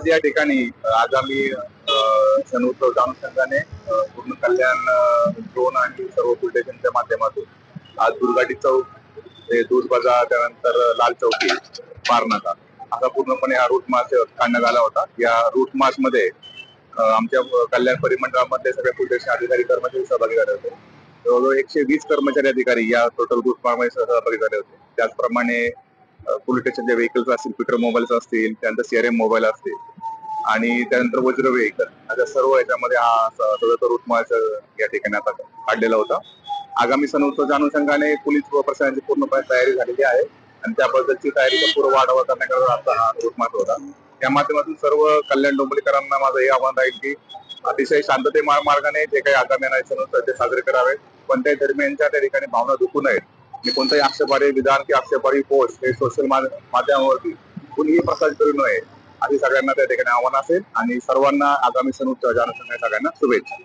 आज या ठिकाणी आगामी सण उत्सव अनुषंगाने पूर्ण कल्याण ड्रोन आणि सर्व फुलटेशनच्या माध्यमातून आज दुर्गाटी चौक ते दूध बाजार त्यानंतर लाल चौकी पारनाका असा पूर्णपणे हा रूट मार्च काढण्यात आला होता। या रूट मार्च मध्ये आमच्या कल्याण परिमंडळामध्ये सगळे फुलटेशन अधिकारी कर्मचारी सहभागी झाले होते। जवळजवळ 120 कर्मचारी अधिकारी या टोटल रूट मार्च मध्ये सहभागी झाले होते। त्याचप्रमाणे पोलीस स्टेशनचे व्हेकल्स असतील, पीटर मोबाईल्स असतील, त्यानंतर सीआरएम मोबाईल असतील आणि त्यानंतर वज्र व्हेकल अशा सर्व याच्यामध्ये हा सदर रूट मार्च या ठिकाणी आता काढलेला होता। आगामी सण उत्सवाच्या अनुषंगाने पोलीस व प्रशासनाची पूर्णपणे तयारी झालेली आहे आणि त्याबद्दलची तयारीचा पूर्व आढावा करण्याकरता आता हा रूट मार्च होता। त्या माध्यमातून सर्व कल्याण डोंबिवलीकरांना माझं हे आव्हान राहील की अतिशय शांतते मार्गाने जे काही आगामी येणारे सण उत्सव ते साजरे करावे। कोणत्याही दरम्यानच्या त्या ठिकाणी भावना दुखू नयेत आणि कोणताही आक्षेपार्ह विधान की आक्षेपार्ह पोस्ट हे सोशल माध्यमावरती कुणीही प्रसारित करू नये अशी सगळ्यांना त्या ठिकाणी आव्हान असेल आणि सर्वांना आगामी सण उत्सवाच्या अनुषंगाने सगळ्यांना शुभेच्छा।